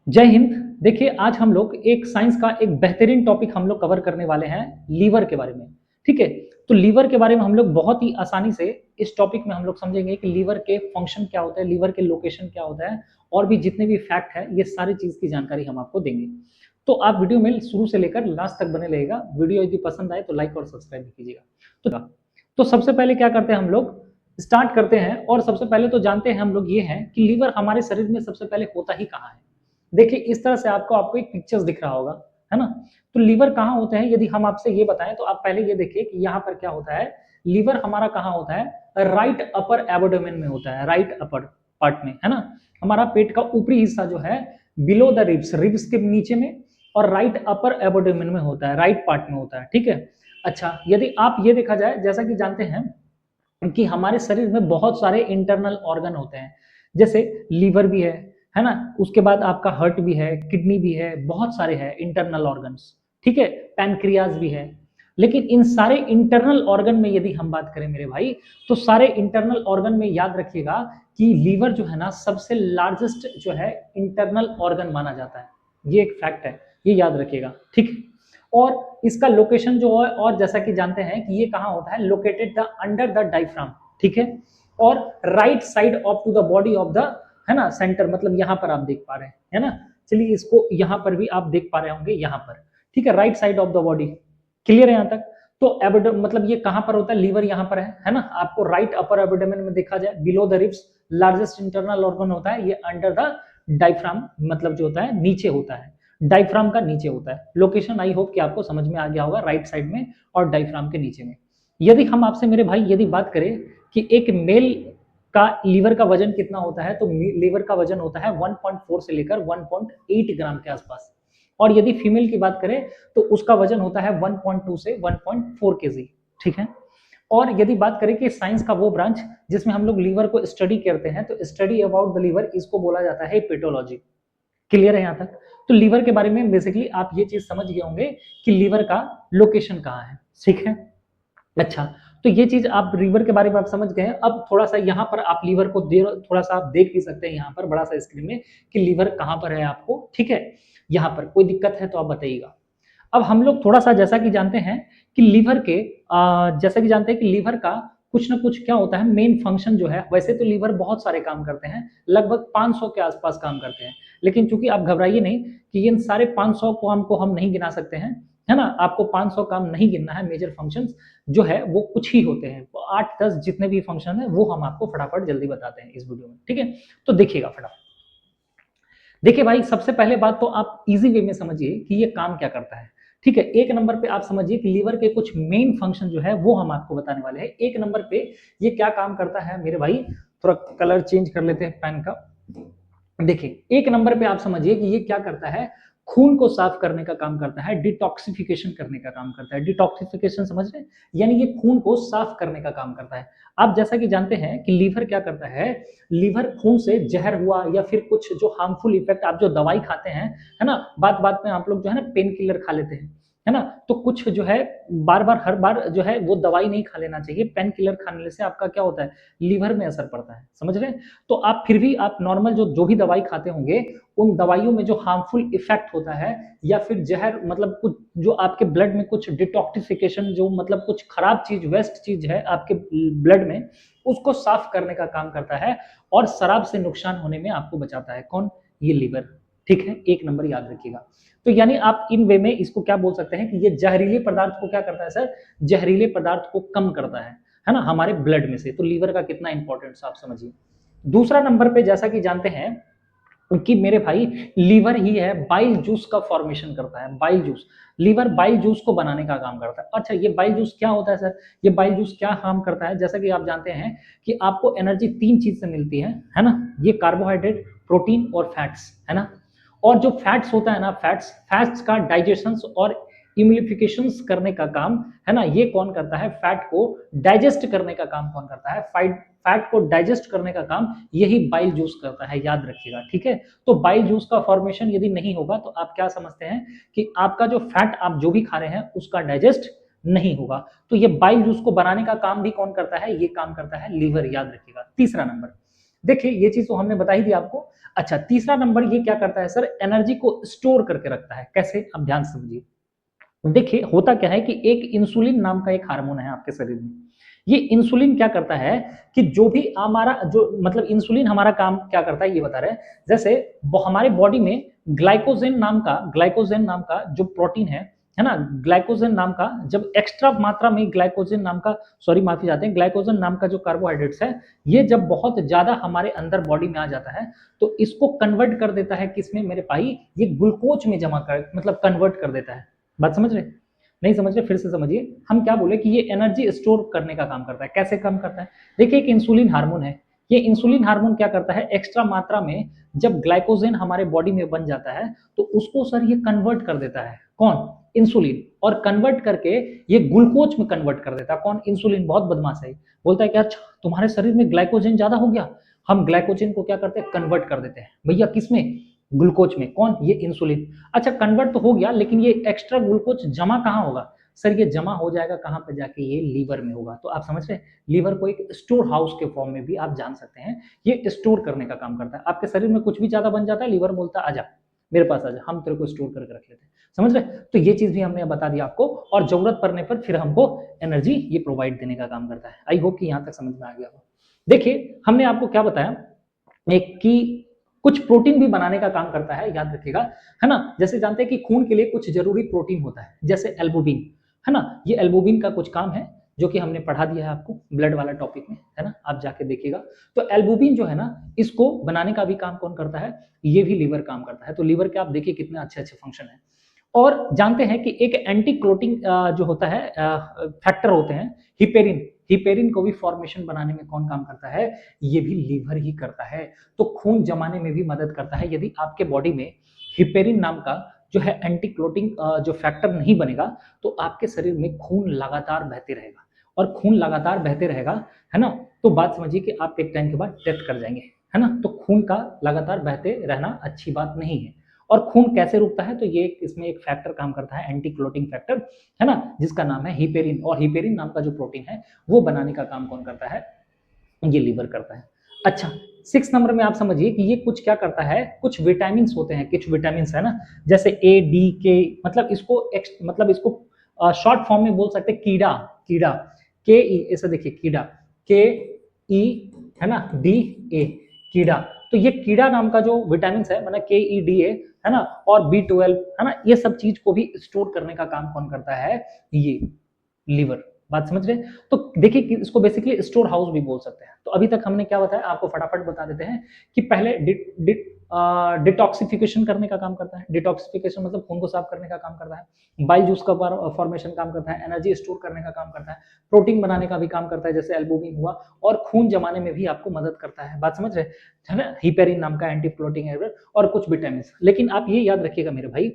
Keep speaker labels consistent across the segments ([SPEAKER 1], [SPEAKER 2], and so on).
[SPEAKER 1] जय हिंद। देखिए, आज हम लोग एक साइंस का एक बेहतरीन टॉपिक हम लोग कवर करने वाले हैं लीवर के बारे में। ठीक है, तो लीवर के बारे में हम लोग बहुत ही आसानी से इस टॉपिक में हम लोग समझेंगे कि लीवर के फंक्शन क्या होता है, लीवर के लोकेशन क्या होता है, और भी जितने भी फैक्ट है ये सारी चीज की जानकारी हम आपको देंगे। तो आप वीडियो में शुरू से लेकर लास्ट तक बने रहेगा। वीडियो यदि पसंद आए तो लाइक और सब्सक्राइब भी कीजिएगा। तो सबसे पहले क्या करते हैं हम लोग, स्टार्ट करते हैं। और सबसे पहले तो जानते हैं हम लोग ये है कि लीवर हमारे शरीर में सबसे पहले होता ही कहाँ है। देखिए, इस तरह से आपको एक पिक्चर्स दिख रहा होगा, है ना। तो लीवर कहाँ होते हैं, यदि हम आपसे ये बताएं तो आप पहले ये देखिए कि यहाँ पर क्या होता है। लीवर हमारा कहाँ होता है, राइट अपर एबोडोमेन में होता है, राइट अपर पार्ट में, है ना। हमारा पेट का ऊपरी हिस्सा जो है बिलो द रिब्स, रिब्स के नीचे में, और राइट अपर एबोडोमेन में होता है, राइट पार्ट में होता है। ठीक है। अच्छा, यदि आप ये देखा जाए, जैसा कि जानते हैं कि हमारे शरीर में बहुत सारे इंटरनल ऑर्गन होते हैं, जैसे लीवर भी है ना। उसके बाद आपका हार्ट भी है, किडनी भी है, बहुत सारे हैं इंटरनल ऑर्गन्स। ठीक है, पैनक्रियाज भी है। लेकिन इन सारे इंटरनल ऑर्गन में यदि हम बात करें मेरे भाई, तो सारे इंटरनल ऑर्गन में याद रखिएगा कि लीवर जो है ना सबसे लार्जेस्ट जो है इंटरनल ऑर्गन माना जाता है। ये एक फैक्ट है, ये याद रखिएगा। ठीक है। और इसका लोकेशन जो है, और जैसा कि जानते हैं कि ये कहाँ होता है, located the under the diaphragm. ठीक है। और right side of to the body of the, है ना, सेंटर, मतलब यहाँ पर आप देख पा रहे हैं, है ना। चलिए, इसको यहाँ पर भी आप देख पा रहे होंगे, यहाँ पर। ठीक है, right side of the body. Clear है यहाँ तक। तो एबोडोमेन मतलब ये कहाँ पर होता है, लीवर यहाँ पर है ना। आपको राइट अपर एबोडोमेन में देखा जाए, below the ribs largest internal organ होता है। ये अंडर द डायफ्राम, मतलब जो होता है नीचे होता है, डायफ्राम का नीचे होता है। लोकेशन आई होप कि आपको समझ में आ गया होगा, राइट साइड में और डायफ्राम के नीचे में। यदि हम आपसे मेरे भाई यदि बात करें कि एक मेल का लीवर का वजन कितना होता है, तो लीवर का वजन होता है 1.4 से लेकर 1.8 ग्राम के आसपास। और यदि फीमेल की बात करें तो उसका वजन होता है 1.2 से 1.4 केजी। ठीक है। और यदि बात करें कि साइंस का वो ब्रांच जिसमें हम लोग लीवर को स्टडी करते हैं, तो स्टडी अबाउट द लीवर, इसको बोला जाता है हेपेटोलॉजी। क्लियर है यहाँ तक। तो लीवर के बारे में बेसिकली आप ये चीज समझ गए होंगे कि लीवर का लोकेशन कहाँ है। ठीक है। अच्छा, तो ये चीज आप लीवर के बारे में आप समझ गए हैं। अब थोड़ा सा यहाँ पर आप लीवर को थोड़ा सा आप देख भी सकते हैं यहाँ पर बड़ा सा स्क्रीन में कि लीवर कहाँ पर है आपको। ठीक है। यहाँ पर कोई दिक्कत है तो आप बताइएगा। अब हम लोग थोड़ा सा जैसा कि जानते हैं कि लीवर के जैसा कि जानते हैं कि लीवर का कुछ ना कुछ क्या होता है, मेन फंक्शन जो है। वैसे तो लीवर बहुत सारे काम करते हैं, लगभग 500 के आसपास काम करते हैं। लेकिन चूंकि आप घबराइए नहीं कि इन सारे 500 काम को हम नहीं गिना सकते हैं, है ना। आपको 500 काम नहीं गिनना है। मेजर फंक्शंस जो है वो कुछ ही होते हैं, 8-10 जितने भी फंक्शन है वो हम आपको फटाफट जल्दी बताते हैं इस वीडियो में। ठीक है, तो देखिएगा फटाफट। देखिए भाई, सबसे पहले बात तो आप इजी वे में समझिए कि ये काम क्या करता है। ठीक है, एक नंबर पे आप समझिए कि लीवर के कुछ मेन फंक्शन जो है वो हम आपको बताने वाले हैं। एक नंबर पे ये क्या काम करता है मेरे भाई, थोड़ा कलर चेंज कर लेते हैं पेन का। देखिए, एक नंबर पे आप समझिए कि ये क्या करता है, खून को साफ करने का काम करता है, डिटॉक्सिफिकेशन करने का काम करता है। डिटॉक्सिफिकेशन समझ रहे हैं, यानी ये खून को साफ करने का काम करता है। आप जैसा कि जानते हैं कि लीवर क्या करता है, लीवर खून से जहर हुआ या फिर कुछ जो हार्मफुल इफेक्ट, आप जो दवाई खाते हैं, है ना, बात बात में आप लोग जो है ना पेन किलर खा लेते हैं, है ना। तो कुछ जो है बार बार हर बार जो है वो दवाई नहीं खा लेना चाहिए। पेन किलर खाने से आपका क्या होता है, लीवर में असर पड़ता है, समझ रहे हैं। तो आप फिर भी आप नॉर्मल जो भी दवाई खाते होंगे, उन दवाइयों में जो हार्मफुल इफेक्ट होता है या फिर जहर, मतलब कुछ जो आपके ब्लड में कुछ डिटॉक्सिफिकेशन, जो मतलब कुछ खराब चीज, वेस्ट चीज है आपके ब्लड में, उसको साफ करने का काम करता है और शराब से नुकसान होने में आपको बचाता है। कौन, ये लीवर। ठीक है, एक नंबर याद रखिएगा। तो यानी आप इन वे में इसको क्या बोल सकते हैं कि ये जहरीले पदार्थ को क्या करता है सर, जहरीले पदार्थ को कम करता है ना, हमारे ब्लड में से। तो लीवर का कितना इंपॉर्टेंस आप समझिए। दूसरा नंबर पे जैसा कि जानते हैं कि मेरे भाई लीवर ही है बाइल जूस का फॉर्मेशन करता है। Bile juice, liver bile juice को बनाने का काम करता है। अच्छा, ये बाइल जूस क्या होता है सर, ये बाइल जूस क्या काम करता है, जैसा कि आप जानते हैं कि आपको एनर्जी 3 चीज से मिलती है ना। ये कार्बोहाइड्रेट, प्रोटीन और फैट्स, है ना। और जो फैट्स होता है ना, फैट्स फैट्स का डाइजेशन और इम्यूनिफिकेशन करने का काम, है ना, ये कौन करता है, फैट को डाइजेस्ट करने का काम कौन करता है, फैट को डाइजेस्ट करने का काम यही बाइल जूस करता है, याद रखिएगा। ठीक है। तो बाइल जूस का फॉर्मेशन यदि नहीं होगा तो आप क्या समझते हैं कि आपका जो फैट आप जो भी खा रहे हैं उसका डाइजेस्ट नहीं होगा। तो ये बाइल जूस को बनाने का काम भी कौन करता है, ये काम करता है लीवर, याद रखिएगा। तीसरा नंबर, देखिए ये चीज तो हमने बता ही दी आपको। अच्छा, तीसरा नंबर ये क्या करता है सर, एनर्जी को स्टोर करके रखता है। कैसे, अब ध्यान से समझिए। देखिए होता क्या है कि एक इंसुलिन नाम का एक हार्मोन है आपके शरीर में। ये इंसुलिन क्या करता है कि जो भी हमारा जो मतलब इंसुलिन हमारा काम क्या करता है ये बता रहे हैं। जैसे हमारे बॉडी में ग्लाइकोजेन नाम का जो प्रोटीन है ना, ग्लाइकोजेन नाम का जब एक्स्ट्रा मात्रा में ग्लाइकोजेन नाम का, सॉरी माफी चाहते हैं, ग्लाइकोजेन नाम का जो कार्बोहाइड्रेट्स है, ये जब बहुत ज्यादा हमारे अंदर बॉडी में आ जाता है तो इसको कन्वर्ट कर देता है किसमें मेरे भाई, ये ग्लूकोज में जमा कर मतलब कन्वर्ट कर देता है। बात समझ रहे, नहीं समझ रहे फिर से समझिए। हम क्या बोले कि ये एनर्जी स्टोर करने का काम करता है। कैसे काम करता है, देखिए एक इंसुलिन हार्मोन है, ये इंसुलिन हार्मोन क्या करता है, एक्स्ट्रा मात्रा में जब ग्लाइकोजेन हमारे बॉडी में बन जाता है तो उसको सर ये कन्वर्ट कर देता है, कौन, इंसुलिन, और कन्वर्ट करके ये ग्लूकोज में कन्वर्ट कर देता है। कौन, इंसुलिन। बहुत बदमाश है, बोलता है कि अच्छा तुम्हारे शरीर में ग्लाइकोजन ज्यादा हो गया, हम ग्लाइकोजन को क्या करते हैं, कन्वर्ट कर देते हैं भैया किसमें, ग्लूकोज में। कौन, ये इंसुलिन। अच्छा कन्वर्ट तो हो गया, लेकिन ये एक्स्ट्रा ग्लूकोज जमा कहाँ होगा सर, ये जमा हो जाएगा कहाँ पे जाके, ये लीवर में होगा। तो आप समझ रहे हैं, लीवर को एक स्टोर हाउस के फॉर्म में भी आप जान सकते हैं, ये स्टोर करने का काम करता है। आपके शरीर में कुछ भी ज्यादा बन जाता है, लीवर बोलता है आजा मेरे पास आजा, हम तेरे को स्टोर करके रख लेते हैं। समझ रहे, तो ये चीज भी हमने बता दिया आपको, और जरूरत पड़ने पर फिर हमको एनर्जी ये प्रोवाइड देने का काम करता है। आई होप कि यहाँ तक समझ में आ गया हो। देखिए हमने आपको क्या बताया, एक कि कुछ प्रोटीन भी बनाने का काम करता है, याद रखिएगा, है ना। जैसे जानते हैं कि खून के लिए कुछ जरूरी प्रोटीन होता है, जैसे एल्बुमिन, है ना, ये एल्बुमिन का कुछ काम है जो कि हमने पढ़ा दिया है आपको ब्लड वाला टॉपिक में, है ना, आप जाके देखिएगा। तो एल्बुमिन जो है ना, इसको बनाने का भी काम कौन करता है, ये भी लीवर काम करता है। तो लीवर के आप देखिए कितने अच्छे अच्छे फंक्शन है। और जानते हैं कि एक एंटी क्लोटिंग जो होता है फैक्टर होते हैं, हिपेरिन, हिपेरिन को भी फॉर्मेशन बनाने में कौन काम करता है, ये भी लीवर ही करता है। तो खून जमाने में भी मदद करता है। यदि आपके बॉडी में हिपेरिन नाम का जो है एंटी क्लोटिंग जो फैक्टर नहीं बनेगा तो आपके शरीर में खून लगातार बहते रहेगा, और खून लगातार बहते रहेगा, है ना, तो बात समझिए कि आप एक टाइम के बाद डेथ कर जाएंगे, है ना। तो खून का लगातार बहते रहना अच्छी बात नहीं है। और खून कैसे रुकता है, तो ये इसमें एक फैक्टर काम करता है, एंटी क्लोटिंग फैक्टर, है ना, जिसका नाम है हिपेरिन। और हिपेरिन नाम का जो प्रोटीन है वो बनाने का काम कौन करता है, ये लीवर करता है। अच्छा 6 नंबर में आप समझिए कि ये कुछ क्या करता है, कुछ विटामिन होते हैं, कुछ विटामिन है ना, जैसे ए डी के, मतलब इसको शॉर्ट फॉर्म में बोल सकते हैं कीड़ा, कीड़ा के ई, ऐसा देखिए कीड़ा, के ई, है ना, डी ए, कीड़ा। तो ये कीड़ा नाम का जो विटामिन है, मतलब के ई डी ए, है ना, और B12, है ना, ये सब चीज को भी स्टोर करने का काम कौन करता है, ये लीवर। बात समझ रहे हैं। तो देखिए कि इसको बेसिकली स्टोर हाउस भी बोल सकते हैं। तो अभी तक हमने क्या बताया, आपको फटाफट बता देते हैं कि पहले डिटॉक्सिफिकेशन करने का काम करता है। डिटॉक्सिफिकेशन मतलब खून को साफ करने का काम करता है। बाइल जूस का फॉर्मेशन काम करता है, एनर्जी स्टोर करने का काम करता है, प्रोटीन बनाने का भी काम करता है जैसे एल्बुमिन हुआ, और खून जमाने में भी आपको मदद करता है। बात समझ रहे हैं, है ना, हिपेरिन नाम का एंटी फ्लोटिंग एयर और कुछ विटामिन। लेकिन आप ये याद रखिएगा मेरे भाई,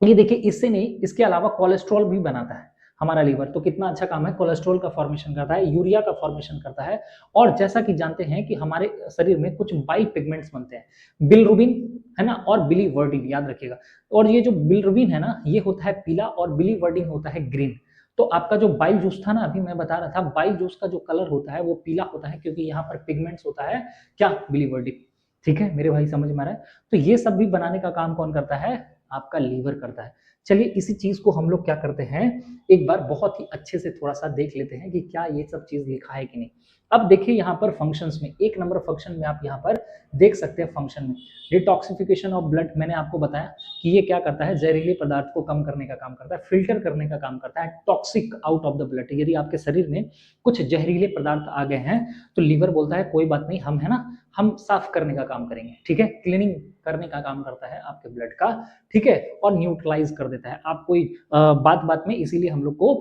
[SPEAKER 1] ये देखिए इससे नहीं, इसके अलावा कोलेस्ट्रॉल भी बनाता है हमारा लीवर। तो कितना अच्छा काम है, कोलेस्ट्रॉल का फॉर्मेशन करता है, यूरिया का फॉर्मेशन करता है। और जैसा कि जानते हैं कि हमारे शरीर में कुछ बाइल पिगमेंट्स बनते हैं, बिलिरुबिन, है ना, और बिलीवर्डिन, याद रखिएगा। और ये जो बिलिरुबिन है ना, ये होता है पीला, और बिलीवर्डिन होता है ग्रीन। तो आपका जो बाइल जूस था ना, अभी मैं बता रहा था, बाइल जूस का जो कलर होता है वो पीला होता है, क्योंकि यहाँ पर पिगमेंट्स होता है क्या, बिलीवर्डिन। ठीक है मेरे भाई, समझ में आ रहा है। तो ये सब भी बनाने का काम कौन करता है, आपका लीवर करता है। चलिए इसी चीज को हम लोग क्या करते हैं, एक बार बहुत ही अच्छे से थोड़ा सा देख लेते हैं कि क्या ये सब चीज लिखा है कि नहीं। अब देखिए यहाँ पर फंक्शंस में, 1 नंबर फंक्शन में आप यहाँ पर देख सकते हैं, फंक्शन में डिटॉक्सिफिकेशन ऑफ ब्लड। मैंने आपको बताया कि ये क्या करता है, जहरीले पदार्थ को कम करने का काम करता है, फिल्टर करने का काम करता है, toxic out of the blood. यदि आपके शरीर में कुछ जहरीले पदार्थ आ गए हैं तो लीवर बोलता है कोई बात नहीं, हम, है ना, हम साफ करने का काम करेंगे, ठीक है, क्लीनिंग करने का काम करता है आपके ब्लड का, ठीक है, और न्यूट्रलाइज कर देता है। आप कोई बात बात में, इसीलिए हम लोग को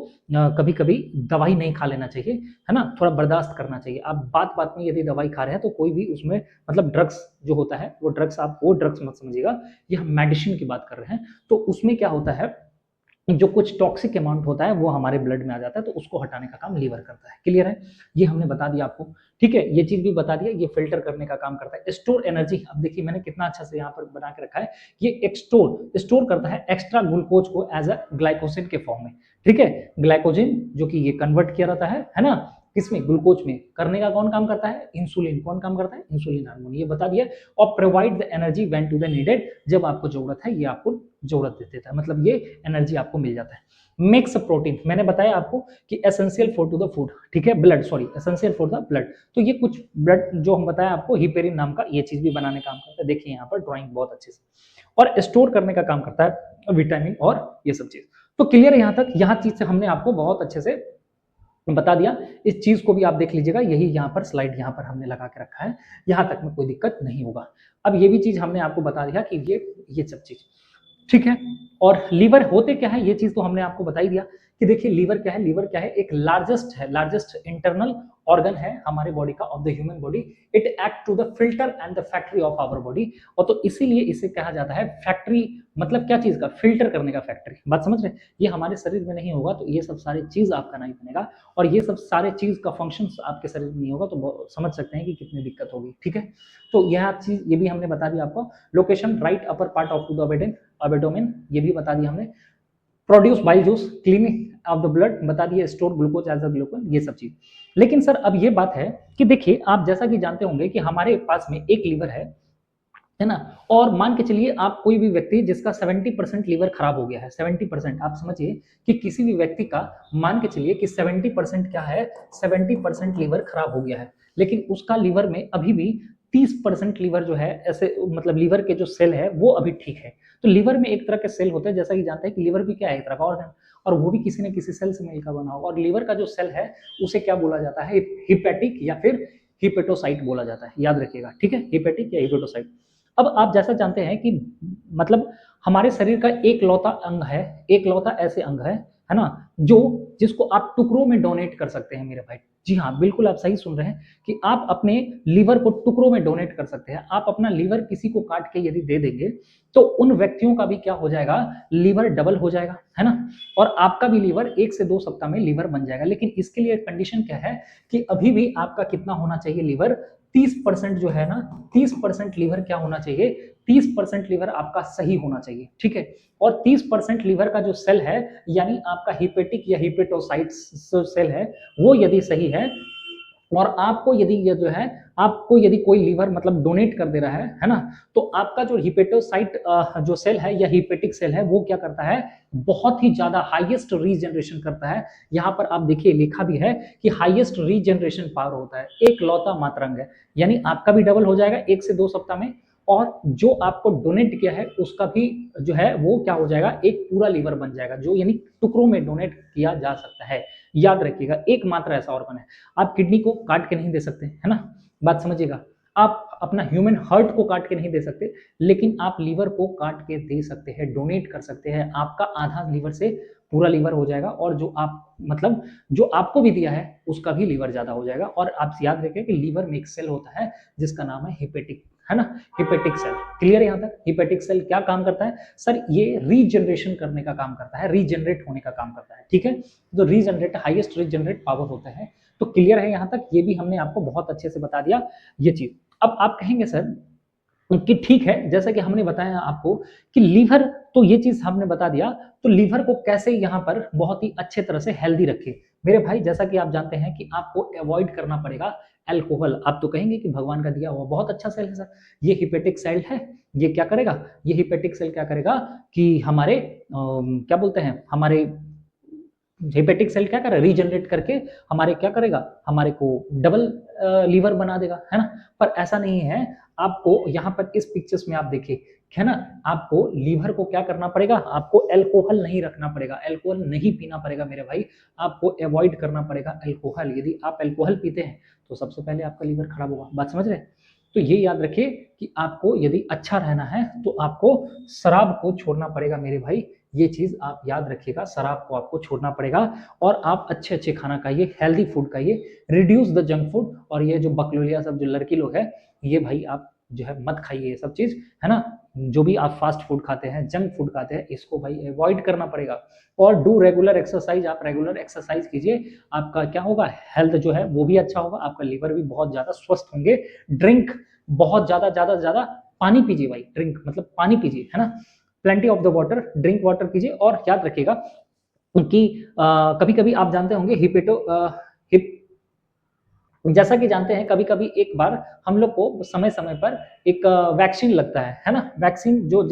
[SPEAKER 1] कभी कभी दवाई नहीं खा लेना चाहिए, है ना, थोड़ा बर्दाश्त करना चाहिए। आप बात बात में यदि दवाई खा रहे हैं तो कोई भी उसमें मतलब ड्रग्स जो होता है वो ड्रग्स, आप वो ड्रग्स मत समझिएगा, ये हम मेडिसिन की बात कर रहे हैं। तो उसमें क्या होता है, जो कुछ टॉक्सिक अमाउंट होता है वो हमारे ब्लड में आ जाता है, तो उसको हटाने का काम लीवर करता है। क्लियर है, ये हमने बता दिया आपको, ठीक है, ये चीज भी बता दिया। ये फिल्टर करने का काम करता है, स्टोर एनर्जी। अब देखिए मैंने कितना अच्छा से यहाँ पर बना के रखा है, ये एक स्टोर करता है एक्स्ट्रा ग्लूकोज को एज अ ग्लाइकोजन के फॉर्म में, ठीक है, ग्लाइकोजन जो कि ये कन्वर्ट किया रहता है ना, किसमें, ग्लूकोज में करने का कौन काम करता है, इंसुलिन। कौन काम करता है, इंसुलिन हार्मोन, ये बता दिया। और provide the energy when to the needed, जब आपको जरूरत है ये आपको जरूरत दे देता है, मतलब ये एनर्जी आपको मिल जाता है। मेक्स प्रोटीन, मैंने बताया आपको कि essential for to the food, ठीक है, blood, sorry essential for the blood. तो ये कुछ ब्लड जो हम बताया आपको, हिपेरिन नाम का ये चीज भी बनाने का काम करता है, देखिए यहाँ पर ड्राइंग बहुत अच्छे से। और स्टोर करने का काम करता है विटामिन और ये सब चीज। तो क्लियर है यहाँ तक, यहाँ चीज से हमने आपको बहुत अच्छे से बता दिया। इस चीज को भी आप देख लीजिएगा, यही यहाँ पर स्लाइड यहाँ पर हमने लगा के रखा है, यहाँ तक में कोई दिक्कत नहीं होगा। अब ये भी चीज हमने आपको बता दिया कि ये सब चीज ठीक है। और लीवर होते क्या है, ये चीज तो हमने आपको बता ही दिया कि देखिए लीवर क्या है, लीवर क्या है, एक लार्जेस्ट इंटरनल ऑर्गन है हमारे बॉडी का, of the human body. It act to the filter and the factory of our body, और तो इसीलिए इसे कहा जाता है फैक्ट्री, मतलब क्या चीज का, फिल्टर करने का फैक्ट्री। बात समझ रहे हैं, ये हमारे शरीर में नहीं होगा तो ये सब सारी चीज आपका नहीं बनेगा, और ये सब सारे चीज का फंक्शन आपके शरीर में नहीं होगा तो समझ सकते हैं कि कितनी दिक्कत होगी, ठीक है। तो यह चीज ये भी हमने बता दिया आपको। Location right upper part of to the abdomen, ये भी बता दिया हमने। Produce bile juice, cleaning of the blood बता दिए, store glucose as a glucon, ये सब चीज। लेकिन सर अब ये बात है कि देखिए आप जैसा कि जानते होंगे कि हमारे पास में एक लीवर है ना, और मान के चलिए आप कोई भी व्यक्ति जिसका 70% लीवर खराब हो गया है, 70%, आप समझिए कि किसी भी व्यक्ति का मान के चलिए कि 70% क्या है, 70% लीवर खराब हो गया है, लेकिन उसका लीवर में अभी भी 30% लीवर जो है ऐसे, मतलब लीवर के जो सेल है वो अभी ठीक है। तो लीवर में एक तरह के सेल होते हैं, जैसा कि जानते हैं कि लीवर भी क्या है, एक तरह का ऑर्गन, और वो भी किसी न किसी सेल से मिलकर बना हो। और लीवर का जो सेल है उसे क्या बोला जाता है, हिपैटिक या फिर हिपेटोसाइट बोला जाता है, याद रखिएगा, ठीक है, हिपैटिक या हिपेटोसाइट। अब आप जैसा जानते हैं कि मतलब हमारे शरीर का एक लौता अंग है, एक लौता ऐसे अंग है ना, जो जिसको आप टुकड़ों में डोनेट कर सकते हैं मेरे भाई। जी हाँ, बिल्कुल आप सही सुन रहे हैं कि आप अपने लीवर को टुकड़ों में डोनेट कर सकते हैं। आप अपना लीवर किसी को काट के यदि दे देंगे तो उन व्यक्तियों का भी क्या हो जाएगा, लीवर डबल हो जाएगा, है ना, और आपका भी लीवर 1 से 2 सप्ताह में लीवर बन जाएगा। लेकिन इसके लिए कंडीशन क्या है कि अभी भी आपका कितना होना चाहिए लीवर, 30% जो है ना, 30% लीवर क्या होना चाहिए, 30% लीवर आपका सही होना चाहिए, ठीक है। और 30% लीवर का जो सेल है, यानी आपका हिपेटिक या हिपेटोसाइट सेल है, वो यदि सही है, और आपको यदि ये जो है, आपको यदि कोई लीवर मतलब डोनेट कर दे रहा है ना, तो आपका जो हिपेटोसाइट जो सेल है या हिपेटिक सेल है, वो क्या करता है, बहुत ही ज्यादा हाईएस्ट रीजनरेशन करता है। यहाँ पर आप देखिए लिखा भी है कि हाईएस्ट रीजनरेशन पावर होता है, एक लौता मातरंग है, यानी आपका भी डबल हो जाएगा 1 से 2 सप्ताह में, और जो आपको डोनेट किया है उसका भी जो है वो क्या हो जाएगा, एक पूरा लीवर बन जाएगा, जो यानी टुकड़ों में डोनेट किया जा सकता है। याद रखिएगा, एकमात्र ऐसा ऑर्गन है। आप किडनी को काट के नहीं दे सकते, है ना, बात समझिएगा। आप अपना ह्यूमन हार्ट को काट के नहीं दे सकते, लेकिन आप लीवर को काट के दे सकते हैं, डोनेट कर सकते हैं। आपका आधा लीवर से पूरा लीवर हो जाएगा, और जो आप मतलब जो आपको भी दिया है उसका भी लीवर ज्यादा हो जाएगा। और आप याद रखें कि लीवर में एक सेल होता है जिसका नाम है हिपेटिक, है ना, हिपेटिक सेल। क्लियर है यहाँ तक। हिपेटिक सेल क्या काम करता है सर, ये रीजनरेशन करने का काम करता है, रीजनरेट होने का काम करता है, ठीक है। तो रीजनरेट, हाईएस्ट रीजनरेट पावर होता है। तो क्लियर है यहाँ तक, ये भी हमने आपको बहुत अच्छे से बता दिया ये चीज। अब आप कहेंगे सर कि ठीक है, जैसा कि हमने बताया आपको कि लीवर, तो ये चीज हमने बता दिया, तो लीवर को कैसे यहाँ पर बहुत ही अच्छे तरह से हेल्दी रखे मेरे भाई। जैसा कि आप जानते हैं कि आपको अवॉइड करना पड़ेगा अल्कोहल। आप तो कहेंगे कि भगवान का दिया हुआ बहुत अच्छा सेल है सर, ये हिपेटिक सेल है, ये क्या करेगा, ये हिपेटिक सेल क्या करेगा कि हमारे क्या बोलते हैं, हमारे हेपेटिक सेल क्या करेगा, रीजनरेट करके हमारे क्या करेगा, हमारे को डबल लीवर बना देगा, है ना। पर ऐसा नहीं है। आपको यहाँ पर इस पिक्चर्स में आप देखिए, है ना, आपको लीवर को क्या करना पड़ेगा, आपको अल्कोहल नहीं रखना पड़ेगा, अल्कोहल नहीं पीना पड़ेगा मेरे भाई, आपको अवॉइड करना पड़ेगा अल्कोहल। यदि आप अल्कोहल पीते हैं तो सबसे पहले आपका लीवर खराब होगा, बात समझ रहे हैं। तो ये याद रखिए कि आपको यदि अच्छा रहना है तो आपको शराब को छोड़ना पड़ेगा मेरे भाई, ये चीज आप याद रखिएगा, शराब को आपको छोड़ना पड़ेगा, और आप अच्छे अच्छे खाना खाइए, हेल्दी फूड खाइए, रिड्यूस द जंक फूड। और ये जो बकलोलिया सब जो लड़की लोग है, ये भाई आप जो है मत खाइए ये सब चीज, है ना। जो भी आप फास्ट फूड खाते हैं, जंक फूड खाते हैं, इसको भाई अवॉइड करना पड़ेगा। और डू रेगुलर एक्सरसाइज, आप रेगुलर एक्सरसाइज कीजिए, आपका क्या होगा, हेल्थ जो है वो भी अच्छा होगा, आपका लीवर भी बहुत ज्यादा स्वस्थ होंगे। ड्रिंक बहुत ज्यादा पानी पीजिए भाई, ड्रिंक मतलब पानी पीजिए, है ना, plenty of the water, drink water कीजिए। और याद रखिएगा कि कभी कभी आप जानते होंगे जैसा कि जानते हैं कभी कभी एक बार हम लोग को समय समय पर एक वैक्सीन लगता है ना। वैक्सीन जो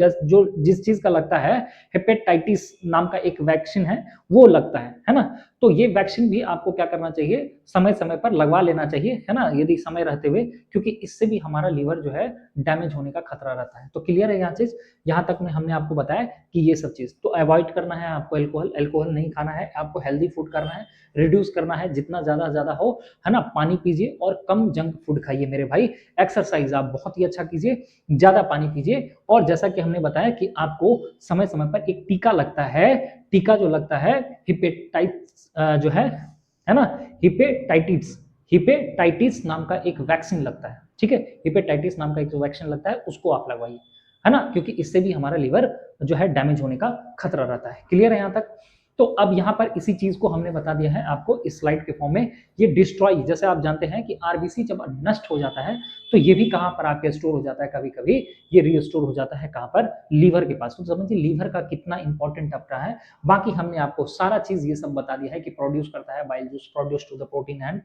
[SPEAKER 1] जिस चीज का लगता है, हेपेटाइटिस नाम का एक वैक्सीन है, वो लगता है ना। तो ये वैक्सीन भी आपको क्या करना चाहिए, समय समय पर लगवा लेना चाहिए, है ना, यदि समय रहते हुए, क्योंकि इससे भी हमारा लीवर जो है डैमेज होने का खतरा रहता है। तो क्लियर है यहाँ चीज, यहाँ तक में हमने आपको बताया कि ये सब चीज तो अवॉइड करना है आपको, अल्कोहल नहीं खाना है आपको, हेल्दी फूड करना है, रिड्यूस करना है जितना ज्यादा हो, है ना। पानी पीजिए और कम जंक फूड खाइए मेरे भाई। एक्सरसाइज आप बहुत ही अच्छा कीजिए, ज्यादा पानी पीजिए, और जैसा कि हमने बताया कि आपको समय समय पर एक टीका लगता है, टीका जो लगता है हिपेटाइटिस जो है ना, हिपेटाइटिस हिपेटाइटिस नाम का एक वैक्सीन लगता है, ठीक है। हिपेटाइटिस नाम का एक जो वैक्सीन लगता है उसको आप लगवाइए, है ना, क्योंकि इससे भी हमारा लीवर जो है डैमेज होने का खतरा रहता है। क्लियर है यहाँ तक। तो अब यहाँ पर इसी चीज को हमने बता दिया है आपको इस स्लाइड के फॉर्म में। ये डिस्ट्रॉय, जैसे आप जानते हैं कि आरबीसी जब नष्ट हो जाता है तो ये भी कहां पर आके स्टोर हो जाता है, कभी कभी ये रीस्टोर हो जाता है कहां पर, लीवर के पास। तो समझिए लीवर का कितना इंपॉर्टेंट अपना है। बाकी हमने आपको सारा चीज ये सब बता दिया है कि प्रोड्यूस करता है bile juice, produce to the protein and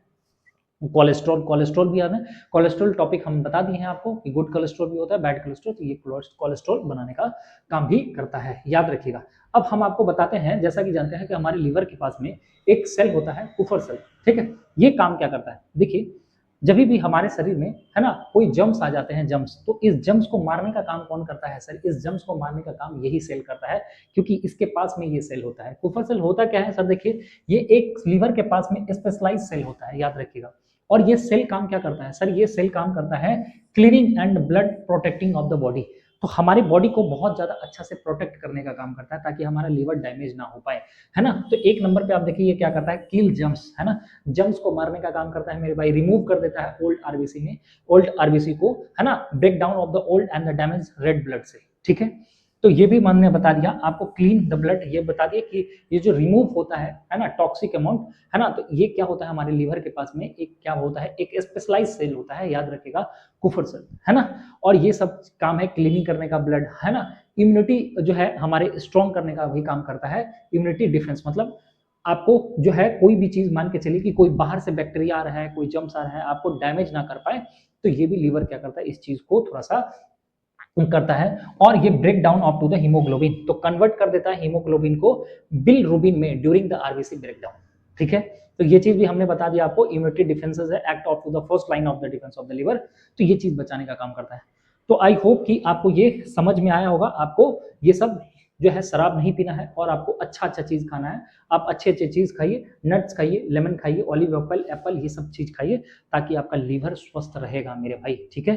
[SPEAKER 1] cholesterol भी आना है। कोलेस्ट्रॉल टॉपिक हम बता दिए हैं आपको कि गुड कोलेस्ट्रॉल भी होता है, बैड कोलेस्ट्रॉल, तो ये कोलेस्ट्रॉल बनाने का काम भी करता है, याद रखिएगा। अब हम आपको बताते हैं, जैसा कि जानते हैं कि हमारे लीवर के पास में एक सेल होता है कुफर सेल, ठीक है। ये काम क्या करता है, देखिए जब भी हमारे शरीर में, है ना, कोई जम्स आ जाते हैं, जम्स, तो इस जम्स को मारने का काम कौन करता है सर, इस जम्स को मारने का काम यही सेल करता है, क्योंकि इसके पास में ये सेल होता है। कुफर सेल होता क्या है सर, देखिए ये एक लीवर के पास में स्पेशलाइज सेल होता है, याद रखिएगा। और ये सेल काम क्या करता है सर, ये सेल काम करता है cleaning and blood protecting of the body. तो हमारी बॉडी को बहुत ज्यादा अच्छा से प्रोटेक्ट करने का काम करता है ताकि हमारा लीवर डैमेज ना हो पाए, है ना। तो एक नंबर पे आप देखिए ये क्या करता है, किल जम्स, है ना, जम्स को मारने का काम करता है मेरे भाई, रिमूव कर देता है ओल्ड आरबीसी में, ओल्ड आरबीसी को, है ना, break down of the old and the damage red blood cell, ठीक है। तो ये भी मैंने बता दिया आपको, क्लीन द ब्लड, ये बता दिया कि ये जो रिमूव होता है ना, टॉक्सिक अमाउंट, है ना, तो ये क्या होता है हमारे लीवर के पास में एक क्या होता है, एक स्पेशलाइज सेल होता है, याद रखिएगा, कुफर सेल, है ना। और ये सब काम है क्लीनिंग करने का ब्लड, है ना। इम्यूनिटी जो है हमारे स्ट्रॉन्ग करने का भी काम करता है, इम्यूनिटी डिफेंस, मतलब आपको जो है कोई भी चीज मान के चलिए कि कोई बाहर से बैक्टीरिया आ रहा है, कोई जम्स आ रहा है, आपको डैमेज ना कर पाए, तो ये भी लीवर क्या करता है, इस चीज को थोड़ा सा करता है। और ये break down of to the haemoglobin, तो कन्वर्ट कर देता है हीमोग्लोबिन को बिलरुबिन में ड्यूरिंग द आरबीसी ब्रेकडाउन, ठीक है। तो ये चीज भी हमने बता दिया आपको, इम्यूनिटी डिफेंसेस है, act of to the first line of the defence of the liver, तो ये चीज बचाने का काम करता है। तो आई होप कि आपको ये समझ में आया होगा, आपको ये सब जो है शराब नहीं पीना है और आपको अच्छा चीज खाना है। आप अच्छे चीज खाइए, नट्स खाइए, लेमन खाइए, ऑलिव एप्पल एप्पल, ये सब चीज खाइए ताकि आपका लीवर स्वस्थ रहेगा मेरे भाई, ठीक है।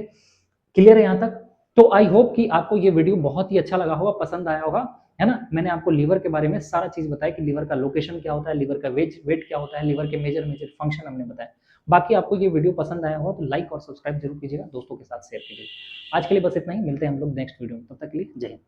[SPEAKER 1] क्लियर है यहाँ तक। तो आई होप कि आपको ये वीडियो बहुत ही अच्छा लगा होगा, पसंद आया होगा, है ना। मैंने आपको लीवर के बारे में सारा चीज बताया कि लीवर का लोकेशन क्या होता है, लीवर का वेट क्या होता है, लीवर के मेजर फंक्शन हमने बताया। बाकी आपको ये वीडियो पसंद आया होगा तो लाइक और सब्सक्राइब जरूर कीजिएगा, दोस्तों के साथ शेयर कीजिएगा। आज के लिए बस इतना ही, मिलते हैं हम लोग नेक्स्ट वीडियो में, तब तक के लिए जय हिंद।